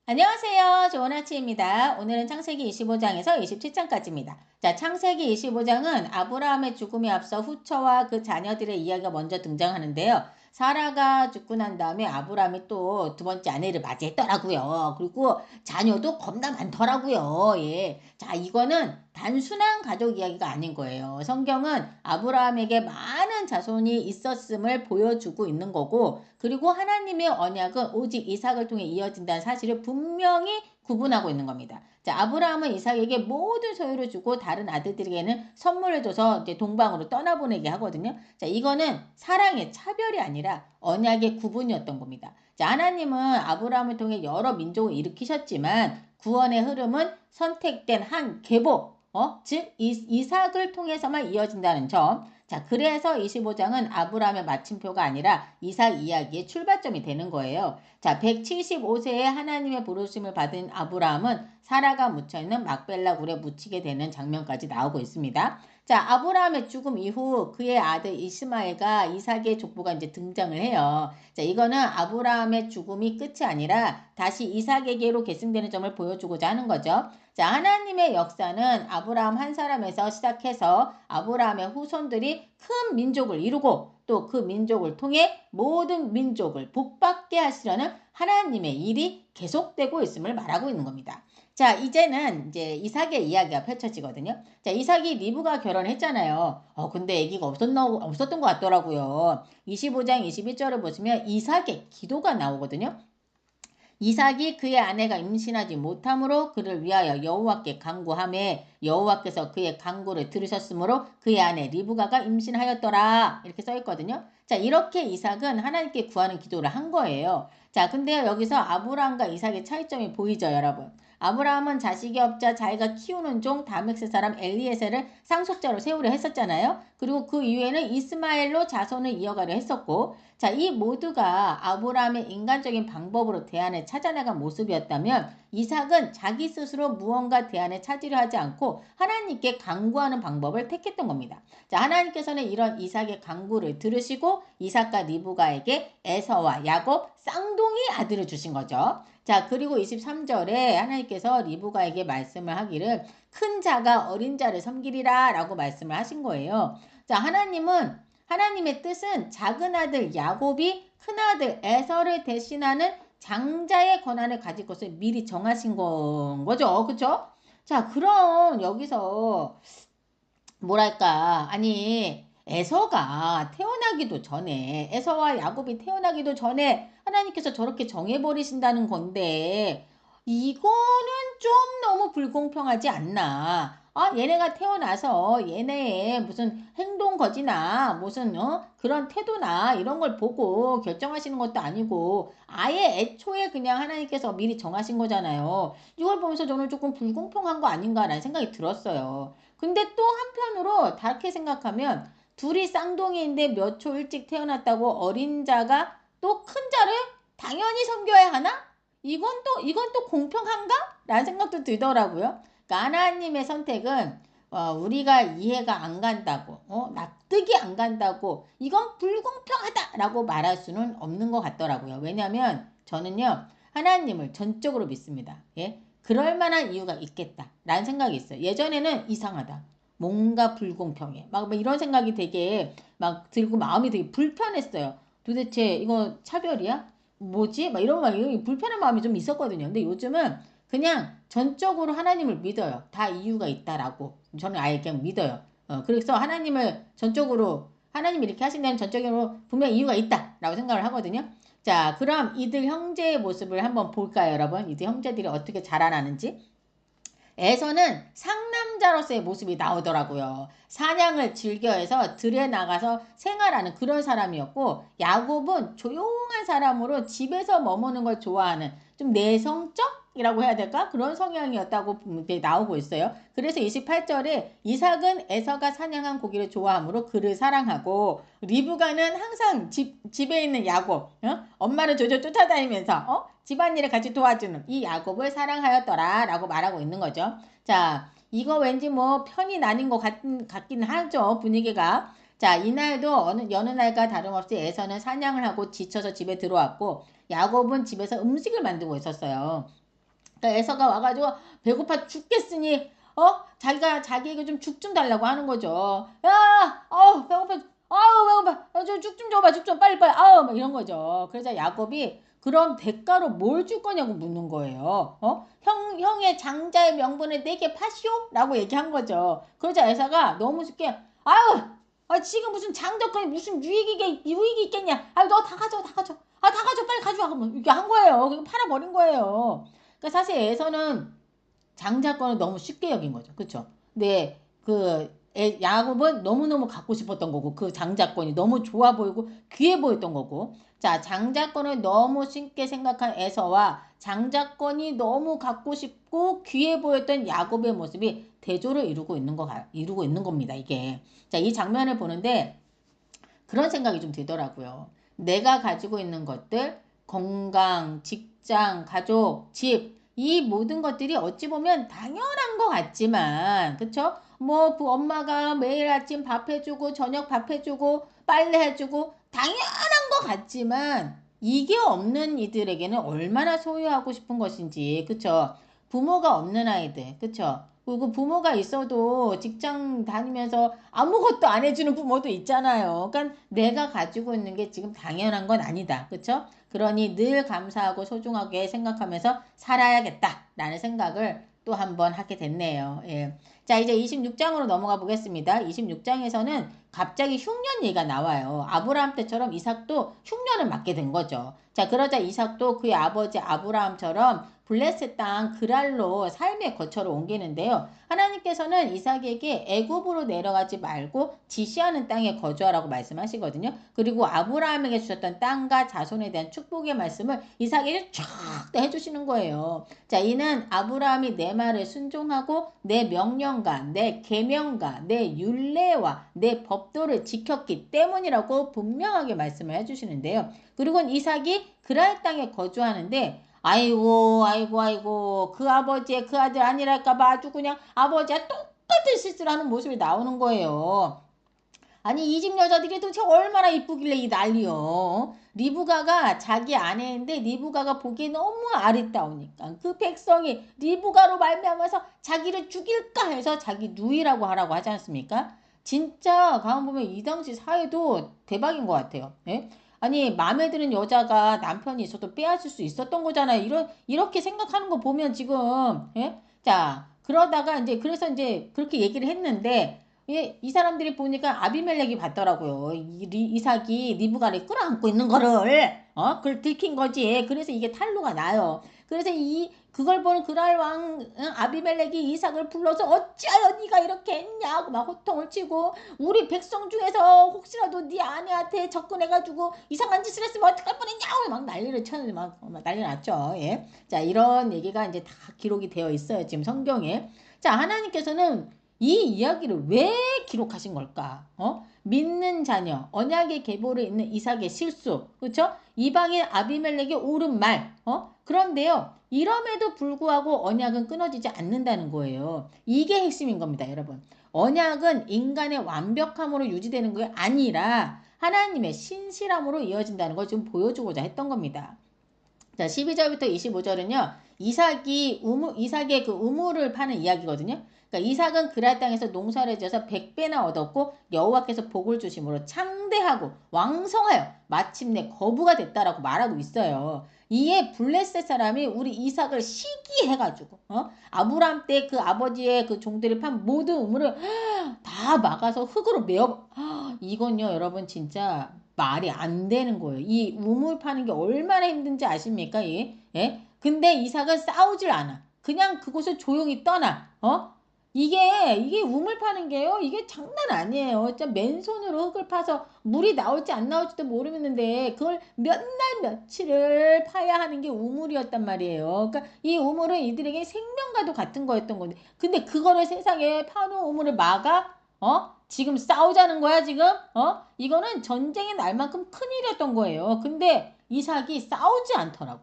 안녕하세요. 좋은 아침입니다. 오늘은 창세기 25장에서 27장까지입니다. 자, 창세기 25장은 아브라함의 죽음에 앞서 후처와 그 자녀들의 이야기가 먼저 등장하는데요. 사라가 죽고 난 다음에 아브라함이 또 두 번째 아내를 맞이했더라고요. 그리고 자녀도 겁나 많더라고요. 예. 자, 이거는 단순한 가족 이야기가 아닌 거예요. 성경은 아브라함에게 많은 자손이 있었음을 보여주고 있는 거고, 그리고 하나님의 언약은 오직 이삭을 통해 이어진다는 사실을 분명히 구분하고 있는 겁니다. 자, 아브라함은 이삭에게 모든 소유를 주고 다른 아들들에게는 선물을 줘서 이제 동방으로 떠나보내게 하거든요. 자, 이거는 사랑의 차별이 아니라 언약의 구분이었던 겁니다. 자, 하나님은 아브라함을 통해 여러 민족을 일으키셨지만 구원의 흐름은 선택된 한 계보, 즉 이삭을 통해서만 이어진다는 점. 자, 그래서 25장은 아브라함의 마침표가 아니라 이삭 이야기의 출발점이 되는 거예요. 자, 175세에 하나님의 부르심을 받은 아브라함은 사라가 묻혀있는 막벨라 굴에 묻히게 되는 장면까지 나오고 있습니다. 자, 아브라함의 죽음 이후 그의 아들 이스마엘과 이삭의 족보가 이제 등장을 해요. 자, 이거는 아브라함의 죽음이 끝이 아니라 다시 이삭에게로 계승되는 점을 보여주고자 하는 거죠. 자, 하나님의 역사는 아브라함 한 사람에서 시작해서 아브라함의 후손들이 큰 민족을 이루고 또 그 민족을 통해 모든 민족을 복받게 하시려는 하나님의 일이 계속되고 있음을 말하고 있는 겁니다. 자, 이제는 이제 이삭의 이야기가 펼쳐지거든요. 자, 이삭이 리브가 결혼했잖아요. 근데 아기가 없었던 것 같더라고요. 25장 21절을 보시면 이삭의 기도가 나오거든요. 이삭이 그의 아내가 임신하지 못함으로 그를 위하여 여호와께 간구하매 여호와께서 그의 간구를 들으셨으므로 그의 아내 리브가가 임신하였더라. 이렇게 써 있거든요. 자, 이렇게 이삭은 하나님께 구하는 기도를 한 거예요. 자, 근데 여기서 아브라함과 이삭의 차이점이 보이죠, 여러분. 아브라함은 자식이 없자 자기가 키우는 종 다메섹 사람 엘리에셀을 상속자로 세우려 했었잖아요. 그리고 그 이후에는 이스마엘로 자손을 이어가려 했었고, 자, 이 모두가 아브라함의 인간적인 방법으로 대안을 찾아나간 모습이었다면 이삭은 자기 스스로 무언가 대안을 찾으려 하지 않고 하나님께 간구하는 방법을 택했던 겁니다. 자, 하나님께서는 이런 이삭의 간구를 들으시고 이삭과 리브가에게 에서와 야곱 쌍둥이 아들을 주신 거죠. 자, 그리고 23절에 하나님께서 리브가에게 말씀을 하기를 큰 자가 어린 자를 섬기리라 라고 말씀을 하신 거예요. 자, 하나님의 뜻은 작은 아들 야곱이 큰 아들 에서를 대신하는 장자의 권한을 가질 것을 미리 정하신 거죠. 그쵸? 자, 그럼 여기서 뭐랄까, 아니, 에서가 태어나기도 전에, 에서와 야곱이 태어나기도 전에 하나님께서 저렇게 정해버리신다는 건데, 이거는 좀 너무 불공평하지 않나. 얘네가 태어나서 얘네의 무슨 행동 거지나 무슨 그런 태도나 이런 걸 보고 결정하시는 것도 아니고 아예 애초에 그냥 하나님께서 미리 정하신 거잖아요. 이걸 보면서 저는 조금 불공평한 거 아닌가라는 생각이 들었어요. 근데 또 한편으로 다르게 생각하면 둘이 쌍둥이인데 몇 초 일찍 태어났다고 어린 자가 또 큰 자를 당연히 섬겨야 하나? 이건 또 공평한가? 라는 생각도 들더라고요. 그러니까 하나님의 선택은 우리가 이해가 안 간다고, 납득이 안 간다고, 이건 불공평하다라고 말할 수는 없는 것 같더라고요. 왜냐하면 저는요, 하나님을 전적으로 믿습니다. 예? 그럴 만한 이유가 있겠다. 라는 생각이 있어요. 예전에는 이상하다. 뭔가 불공평해. 막 이런 생각이 되게 막 들고 마음이 되게 불편했어요. 도대체 이거 차별이야? 뭐지? 막 이런 불편한 마음이 좀 있었거든요. 근데 요즘은 그냥 전적으로 하나님을 믿어요. 다 이유가 있다라고. 저는 아예 그냥 믿어요. 그래서 하나님이 이렇게 하신다는 전적으로 분명 이유가 있다라고 생각을 하거든요. 자, 그럼 이들 형제의 모습을 한번 볼까요, 여러분? 이들 형제들이 어떻게 자라나는지. 에서는 상남자로서의 모습이 나오더라고요. 사냥을 즐겨해서 들에 나가서 생활하는 그런 사람이었고, 야곱은 조용한 사람으로 집에서 머무는 걸 좋아하는 좀 내성적이라고 해야 될까? 그런 성향이었다고 나오고 있어요. 그래서 28절에 이삭은 에서가 사냥한 고기를 좋아하므로 그를 사랑하고, 리브가는 항상 집에 있는 야곱, 엄마를 조조 쫓아다니면서 집안일을 같이 도와주는 이 야곱을 사랑하였더라 라고 말하고 있는 거죠. 자, 이거 왠지 뭐 편이 나뉜 것 같긴 하죠. 분위기가. 자, 이날도 여느 날과 다름없이 에서는 사냥을 하고 지쳐서 집에 들어왔고 야곱은 집에서 음식을 만들고 있었어요. 그러니까 에서가 와가지고 배고파 죽겠으니 자기에게 좀 죽 좀 달라고 하는 거죠. 야, 배고파, 배고파, 죽 좀 줘봐, 죽 좀 빨리 막 이런 거죠. 그래서 야곱이 그럼 대가로 뭘 줄 거냐고 묻는 거예요. 형의 장자의 명분을 내게 파시오? 라고 얘기한 거죠. 그러자 에서가 너무 쉽게 지금 무슨 장자권이 무슨 유익이 있겠냐? 너 다 가져, 다 가져. 다 가져, 빨리 가져와. 그러면 이렇게 한 거예요. 그리고 팔아버린 거예요. 그러니까 사실 에서는 장자권을 너무 쉽게 여긴 거죠. 그쵸? 근데 야곱은 너무너무 갖고 싶었던 거고, 그 장자권이 너무 좋아 보이고 귀해 보였던 거고. 자, 장자권을 너무 쉽게 생각한 에서와 장자권이 너무 갖고 싶고 귀해 보였던 야곱의 모습이 대조를 이루고 있는 겁니다. 이게. 자, 이 장면을 보는데 그런 생각이 좀 들더라고요. 내가 가지고 있는 것들, 건강, 직장, 가족, 집, 이 모든 것들이 어찌 보면 당연한 것 같지만, 그쵸? 뭐, 그 엄마가 매일 아침 밥 해주고, 저녁 밥 해주고, 빨래 해주고, 당연한 것 같지만, 이게 없는 이들에게는 얼마나 소유하고 싶은 것인지, 그쵸? 부모가 없는 아이들, 그쵸? 그리고 부모가 있어도 직장 다니면서 아무것도 안 해주는 부모도 있잖아요. 그러니까 내가 가지고 있는 게 지금 당연한 건 아니다. 그쵸? 그러니 늘 감사하고 소중하게 생각하면서 살아야겠다라는 생각을 또 한번 하게 됐네요. 예. 자, 이제 26장으로 넘어가 보겠습니다. 26장에서는 갑자기 흉년 얘기가 나와요. 아브라함 때처럼 이삭도 흉년을 맞게 된 거죠. 자, 그러자 이삭도 그의 아버지 아브라함처럼 블레셋 땅 그랄로 삶의 거처로 옮기는데요. 하나님께서는 이삭에게 애굽으로 내려가지 말고 지시하는 땅에 거주하라고 말씀하시거든요. 그리고 아브라함에게 주셨던 땅과 자손에 대한 축복의 말씀을 이삭에게 쫙 해주시는 거예요. 자, 이는 아브라함이 내 말을 순종하고 내 명령과 내 계명과 내 율례와 내 법도를 지켰기 때문이라고 분명하게 말씀을 해주시는데요. 그리고 이삭이 그랄 땅에 거주하는데 아이고 그 아버지의 그 아들 아니랄까봐 아주 그냥 아버지와 똑같은 실수를 하는 모습이 나오는 거예요. 아니 이 집 여자들이 도대체 얼마나 이쁘길래 이 난리요. 리브가가 자기 아내인데 리브가가 보기에 너무 아리따우니까 그 백성이 리브가로 말미암아서 자기를 죽일까 해서 자기 누이라고 하라고 하지 않습니까? 진짜 가만 보면 이 당시 사회도 대박인 것 같아요. 예? 아니 마음에 드는 여자가 남편이 있어도 빼앗을 수 있었던 거잖아요. 이렇게 생각하는 거 보면 지금 예? 자 그러다가 이제 그래서 이제 그렇게 얘기를 했는데 예, 이 사람들이 보니까 아비멜렉이 봤더라고요. 이삭이 리브가를 끌어안고 있는 거를 그걸 들킨 거지. 그래서 이게 탄로가 나요. 그래서 그걸 보는 그랄 왕 아비멜렉이 이삭을 불러서 어찌하여 네가 이렇게 했냐고 막 호통을 치고 우리 백성 중에서 혹시라도 네 아내한테 접근해가지고 이상한 짓을 했으면 어떡할 뻔했냐고 막 난리를 쳤는데 막 난리 났죠. 예. 자 이런 얘기가 이제 다 기록이 되어 있어요. 지금 성경에. 자 하나님께서는 이 이야기를 왜 기록하신 걸까? 믿는 자녀, 언약의 계보를 잇는 이삭의 실수, 그렇죠? 이방인 아비멜렉의 옳은 말, 그런데요, 이럼에도 불구하고 언약은 끊어지지 않는다는 거예요. 이게 핵심인 겁니다, 여러분. 언약은 인간의 완벽함으로 유지되는 게 아니라 하나님의 신실함으로 이어진다는 걸 지금 보여주고자 했던 겁니다. 자, 12절부터 25절은요, 이삭의 그 우물을 파는 이야기거든요. 그러니까 이삭은 그랄 땅에서 농사를 지어서 100배나 얻었고 여호와께서 복을 주심으로 창대하고 왕성하여 마침내 거부가 됐다라고 말하고 있어요. 이에 블레셋 사람이 우리 이삭을 시기해가지고 아브라함 때 그 아버지의 그 종들이 판 모든 우물을 다 막아서 흙으로 메어 이건요 여러분 진짜 말이 안 되는 거예요. 이 우물 파는 게 얼마나 힘든지 아십니까? 예? 근데 이삭은 싸우질 않아. 그냥 그곳을 조용히 떠나. 이게 우물 파는 게요. 이게 장난 아니에요. 진짜 맨손으로 흙을 파서 물이 나올지 안 나올지도 모르겠는데 그걸 몇 날 며칠을 파야 하는 게 우물이었단 말이에요. 그러니까 이 우물은 이들에게 생명과도 같은 거였던 건데 근데 그거를 세상에 파놓은 우물을 막아? 지금 싸우자는 거야, 지금? 이거는 전쟁의 날만큼 큰일이었던 거예요. 근데 이삭이 싸우지 않더라고.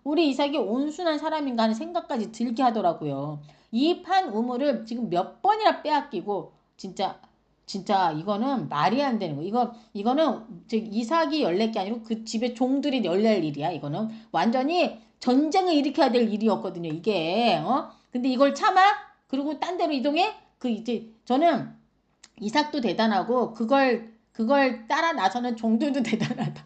우리 이삭이 온순한 사람인가 하는 생각까지 들게 하더라고요. 이 판 우물을 지금 몇 번이나 빼앗기고, 진짜 이거는 말이 안 되는 거. 이거는 즉 이삭이 열낼 게 아니고 그 집에 종들이 열낼 일이야. 이거는 완전히 전쟁을 일으켜야 될 일이었거든요. 이게 근데 이걸 참아 그리고 딴 데로 이동해 그 이제 저는 이삭도 대단하고 그걸 따라 나서는 종들도 대단하다.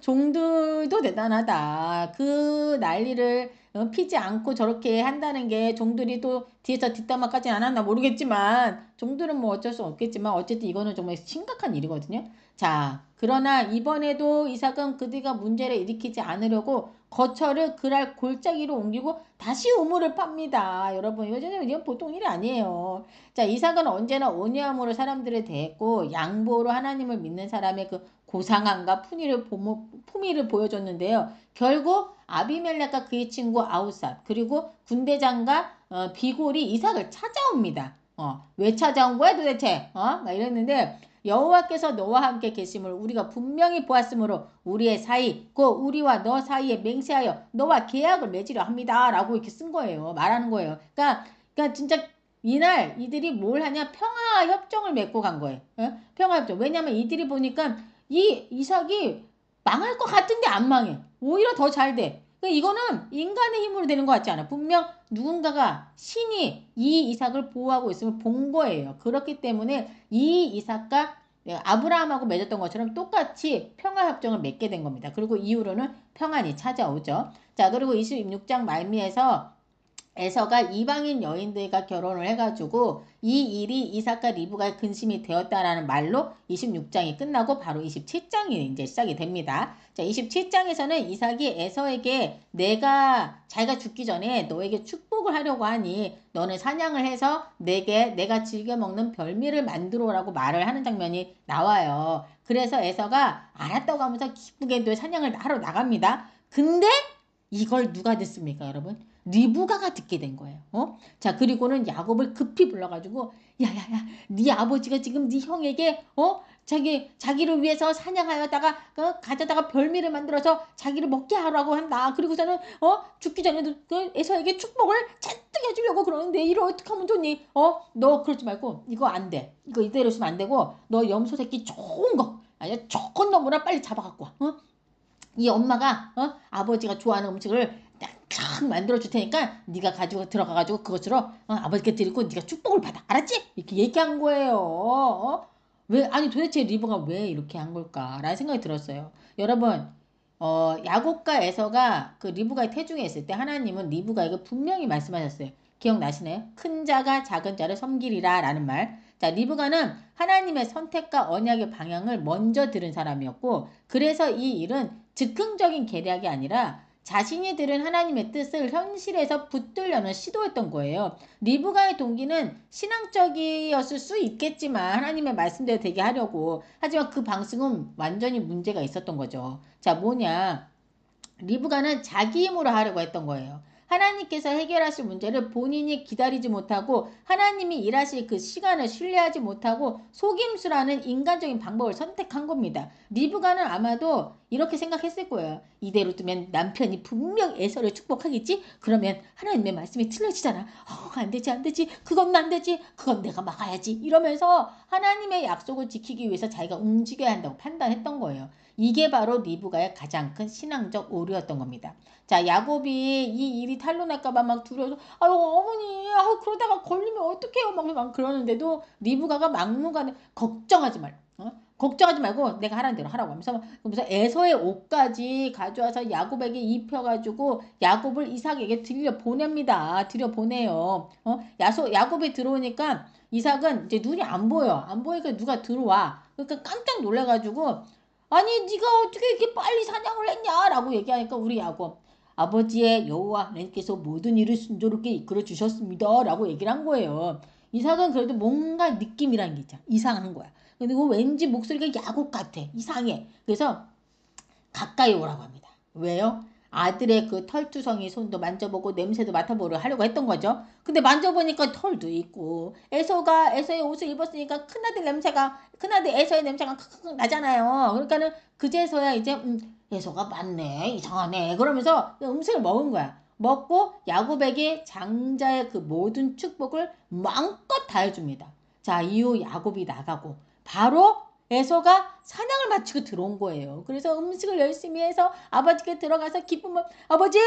종들도 대단하다. 그 난리를 피지 않고 저렇게 한다는 게 종들이 또 뒤에서 뒷담화까지 안 하나 모르겠지만 종들은 뭐 어쩔 수 없겠지만 어쨌든 이거는 정말 심각한 일이거든요. 자, 그러나 이번에도 이삭은 그들과 문제를 일으키지 않으려고 거처를 그랄 골짜기로 옮기고 다시 우물을 팝니다. 여러분 이건 보통 일이 아니에요. 자, 이삭은 언제나 온유함으로 사람들을 대했고 양보로 하나님을 믿는 사람의 그 고상함과 품위를 보여줬는데요. 결국 아비멜렉과 그의 친구 아우삿 그리고 군대장과 비골이 이삭을 찾아옵니다. 왜 찾아온 거야 도대체? 막 이랬는데 여호와께서 너와 함께 계심을 우리가 분명히 보았으므로 우리의 사이 곧 우리와 너 사이에 맹세하여 너와 계약을 맺으려 합니다. 라고 이렇게 쓴 거예요. 말하는 거예요. 그러니까 진짜 이날 이들이 뭘 하냐 평화 협정을 맺고 간 거예요. 평화 협정. 왜냐면 이들이 보니까 이 이삭이 망할 것 같은데 안 망해. 오히려 더 잘 돼. 그러니까 이거는 인간의 힘으로 되는 것 같지 않아. 분명 누군가가 신이 이 이삭을 보호하고 있음을 본 거예요. 그렇기 때문에 이 이삭과 아브라함하고 맺었던 것처럼 똑같이 평화협정을 맺게 된 겁니다. 그리고 이후로는 평안이 찾아오죠. 자, 그리고 26장 말미에서 에서가 이방인 여인들과 결혼을 해가지고 이 일이 이삭과 리브가의 근심이 되었다라는 말로 26장이 끝나고 바로 27장이 이제 시작이 됩니다. 자, 27장에서는 이삭이 에서에게 자기가 죽기 전에 너에게 축복을 하려고 하니 너는 사냥을 해서 내가 즐겨 먹는 별미를 만들어라고 말을 하는 장면이 나와요. 그래서 에서가 알았다고 하면서 기쁘게도 사냥을 하러 나갑니다. 근데 이걸 누가 듣습니까, 여러분? 리브가가 듣게 된 거예요. 자, 그리고는 야곱을 급히 불러가지고 야야야, 네 아버지가 지금 네 형에게 자기를 위해서 사냥하여다가 가져다가 별미를 만들어서 자기를 먹게 하라고 한다. 그리고서는 죽기 전에도 그 에서에게 축복을 잔뜩 해주려고 그러는데 이를 어떻게 하면 좋니? 너 그러지 말고 이거 안 돼. 이거 이대로 있으면 안 되고 너 염소 새끼 좋은 거 아니야 좋은 놈으로 빨리 잡아갖고 와. 이 엄마가 아버지가 좋아하는 음식을 쫙 만들어 줄 테니까 네가 가지고 들어가가지고 그것으로 아버지께 드리고 네가 축복을 받아. 알았지? 이렇게 얘기한 거예요. 왜 아니 도대체 리브가 왜 이렇게 한 걸까라는 생각이 들었어요. 여러분 야곱과 에서가 그 리브가의 태중에 있을 때 하나님은 리브가에게 분명히 말씀하셨어요. 기억나시나요? 큰 자가 작은 자를 섬기리라 라는 말. 자, 리브가는 하나님의 선택과 언약의 방향을 먼저 들은 사람이었고 그래서 이 일은 즉흥적인 계략이 아니라 자신이 들은 하나님의 뜻을 현실에서 붙들려는 시도였던 거예요. 리브가의 동기는 신앙적이었을 수 있겠지만 하나님의 말씀대로 되게 하려고 하지만 그 방식은 완전히 문제가 있었던 거죠. 자, 뭐냐? 리브가는 자기 힘으로 하려고 했던 거예요. 하나님께서 해결하실 문제를 본인이 기다리지 못하고 하나님이 일하실 그 시간을 신뢰하지 못하고 속임수라는 인간적인 방법을 선택한 겁니다. 리브가는 아마도 이렇게 생각했을 거예요. 이대로 두면 남편이 분명 에서를 축복하겠지? 그러면 하나님의 말씀이 틀려지잖아. 안 되지 안 되지. 그건 안 되지. 그건 내가 막아야지. 이러면서 하나님의 약속을 지키기 위해서 자기가 움직여야 한다고 판단했던 거예요. 이게 바로 리브가의 가장 큰 신앙적 오류였던 겁니다. 자, 야곱이 이 일이 탄로날까봐 막 두려워서 아유 어머니 그러다가 걸리면 어떡해요 막 그러는데도 리브가가 막무가내 걱정하지 말고 걱정하지 말고 내가 하라는 대로 하라고 하면서 에서의 옷까지 가져와서 야곱에게 입혀가지고 야곱을 이삭에게 들여보냅니다. 들여보내요. 야곱이 들어오니까 이삭은 이제 눈이 안 보여. 안 보이니까 누가 들어와. 그러니까 깜짝 놀라가지고 아니 네가 어떻게 이렇게 빨리 사냥을 했냐라고 얘기하니까 우리 야곱 아버지의 여호와 하나님께서 모든 일을 순조롭게 이끌어 주셨습니다 라고 얘기를 한 거예요. 이삭은 그래도 뭔가 느낌이라는 게 있잖아. 이상한 거야. 그리고 왠지 목소리가 야곱 같아. 이상해. 그래서 가까이 오라고 합니다. 왜요? 아들의 그 털투성이 손도 만져보고 냄새도 맡아보려 하려고 했던 거죠. 근데 만져보니까 털도 있고 에서의 옷을 입었으니까 큰아들 에서의 냄새가 크크 나잖아요. 그러니까는 그제서야 이제 에서가 맞네 이상하네 그러면서 음식을 먹은 거야. 먹고 야곱에게 장자의 그 모든 축복을 마음껏 다 해줍니다. 자, 이후 야곱이 나가고 바로 에서가 사냥을 마치고 들어온 거예요. 그래서 음식을 열심히 해서 아버지께 들어가서 기쁨을 아버지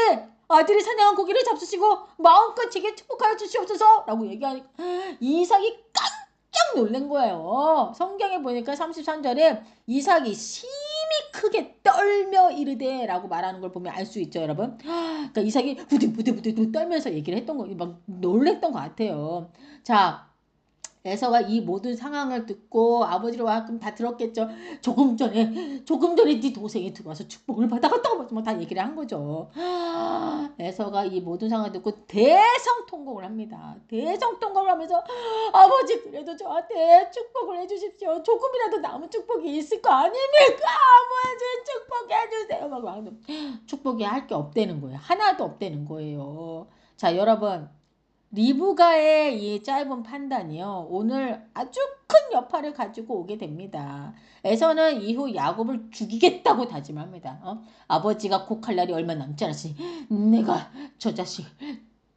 아들이 사냥한 고기를 잡수시고 마음껏 제게 축복하여 주시옵소서 라고 얘기하니까 이삭이 깜짝 놀란 거예요. 성경에 보니까 33절에 이삭이 심히 크게 떨며 이르되 라고 말하는 걸 보면 알 수 있죠 여러분. 그러니까 이삭이 부들부들 떨면서 얘기를 했던 거 막 놀랬던 것 같아요. 자 에서가 이 모든 상황을 듣고 아버지로 와금 다 들었겠죠. 조금 전에 네 동생이 들어와서 축복을 받아갔다고 다 얘기를 한 거죠. 에서가 이 모든 상황을 듣고 대성통곡을 합니다. 대성통곡을 하면서 아버지 그래도 저한테 축복을 해주십시오. 조금이라도 남은 축복이 있을 거 아닙니까? 아버지 축복해 주세요. 막 축복이 할 게 없다는 거예요. 하나도 없다는 거예요. 자 여러분. 리브가의 이 짧은 판단이요. 오늘 아주 큰 여파를 가지고 오게 됩니다. 에서는 이후 야곱을 죽이겠다고 다짐합니다. 아버지가 곡할 날이 얼마 남지 않았으니 내가 저 자식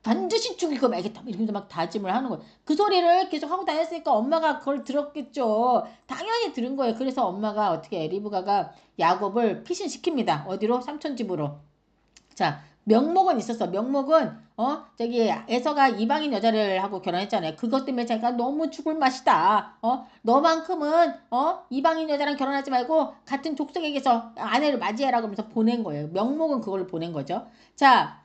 반드시 죽이고 말겠다. 이러면서 막 다짐을 하는 거예요. 그 소리를 계속 하고 다녔으니까 엄마가 그걸 들었겠죠. 당연히 들은 거예요. 그래서 엄마가 어떻게 리브가가 야곱을 피신시킵니다. 어디로? 삼촌 집으로. 자, 명목은 있었어. 명목은 저기 에서가 이방인 여자를 하고 결혼했잖아요. 그것 때문에 자기가 너무 죽을 맛이다. 너만큼은 이방인 여자랑 결혼하지 말고 같은 족속에게서 아내를 맞이해라 그러면서 보낸 거예요. 명목은 그걸 보낸 거죠. 자,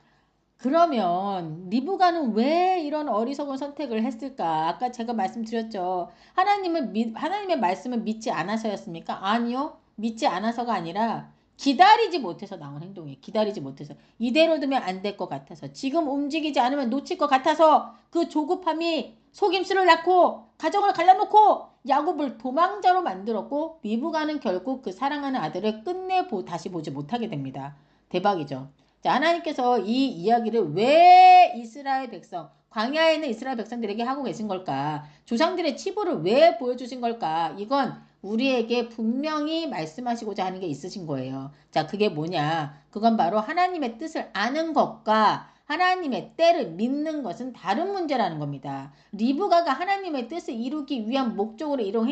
그러면 리브가는 왜 이런 어리석은 선택을 했을까? 아까 제가 말씀드렸죠. 하나님의 말씀을 믿지 않아서였습니까? 아니요. 믿지 않아서가 아니라 기다리지 못해서 나온 행동이에요. 기다리지 못해서. 이대로 두면 안 될 것 같아서. 지금 움직이지 않으면 놓칠 것 같아서 그 조급함이 속임수를 낳고 가정을 갈라놓고 야곱을 도망자로 만들었고 리브가는 결국 그 사랑하는 아들을 끝내 다시 보지 못하게 됩니다. 대박이죠. 자, 하나님께서 이 이야기를 왜 이스라엘 백성, 광야에 있는 이스라엘 백성들에게 하고 계신 걸까? 조상들의 치부를 왜 보여주신 걸까? 이건 우리에게 분명히 말씀하시고자 하는 게 있으신 거예요. 자, 그게 뭐냐? 그건 바로 하나님의 뜻을 아는 것과 하나님의 때를 믿는 것은 다른 문제라는 겁니다. 리브가가 하나님의 뜻을 이루기 위한 목적으로 이런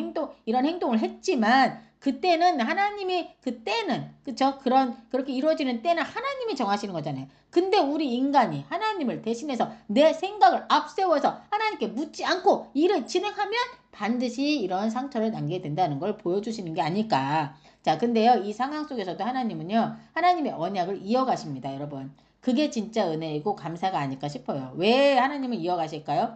행동을 했지만 그때는 그쵸? 그렇게 이루어지는 때는 하나님이 정하시는 거잖아요. 근데 우리 인간이 하나님을 대신해서 내 생각을 앞세워서 하나님께 묻지 않고 일을 진행하면 반드시 이런 상처를 남기게 된다는 걸 보여주시는 게 아닐까. 자, 근데요, 이 상황 속에서도 하나님은요, 하나님의 언약을 이어가십니다, 여러분. 그게 진짜 은혜이고 감사가 아닐까 싶어요. 왜 하나님은 이어가실까요?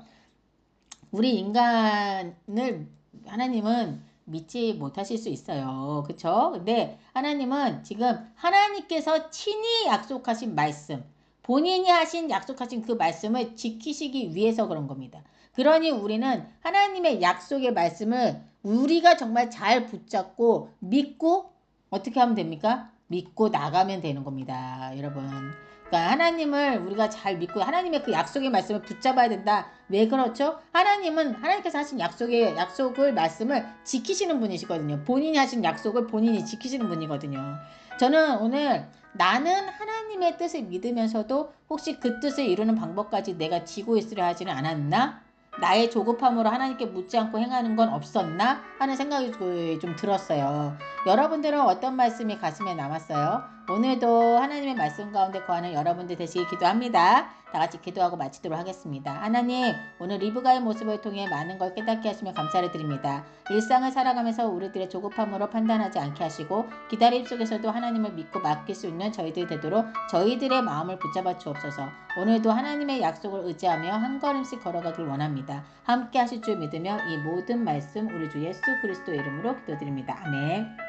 우리 인간을 하나님은 믿지 못하실 수 있어요. 그쵸? 근데 하나님은 지금 하나님께서 친히 약속하신 말씀, 본인이 약속하신 그 말씀을 지키시기 위해서 그런 겁니다. 그러니 우리는 하나님의 약속의 말씀을 우리가 정말 잘 붙잡고 믿고 어떻게 하면 됩니까? 믿고 나가면 되는 겁니다. 여러분. 그러니까 하나님을 우리가 잘 믿고 하나님의 그 약속의 말씀을 붙잡아야 된다. 왜 그렇죠? 하나님께서 하신 약속을 말씀을 지키시는 분이시거든요. 본인이 하신 약속을 본인이 지키시는 분이거든요. 저는 오늘 나는 하나님의 뜻을 믿으면서도 혹시 그 뜻을 이루는 방법까지 내가 지고 있으려 하지는 않았나? 나의 조급함으로 하나님께 묻지 않고 행하는 건 없었나? 하는 생각이 좀 들었어요. 여러분들은 어떤 말씀이 가슴에 남았어요? 오늘도 하나님의 말씀 가운데 거하는 여러분들 되시길 기도합니다. 다 같이 기도하고 마치도록 하겠습니다. 하나님, 오늘 리브가의 모습을 통해 많은 걸 깨닫게 하시며 감사를 드립니다. 일상을 살아가면서 우리들의 조급함으로 판단하지 않게 하시고 기다림 속에서도 하나님을 믿고 맡길 수 있는 저희들 되도록 저희들의 마음을 붙잡아 주옵소서. 오늘도 하나님의 약속을 의지하며 한 걸음씩 걸어가길 원합니다. 함께 하실 줄 믿으며 이 모든 말씀 우리 주 예수 그리스도의 이름으로 기도드립니다. 아멘.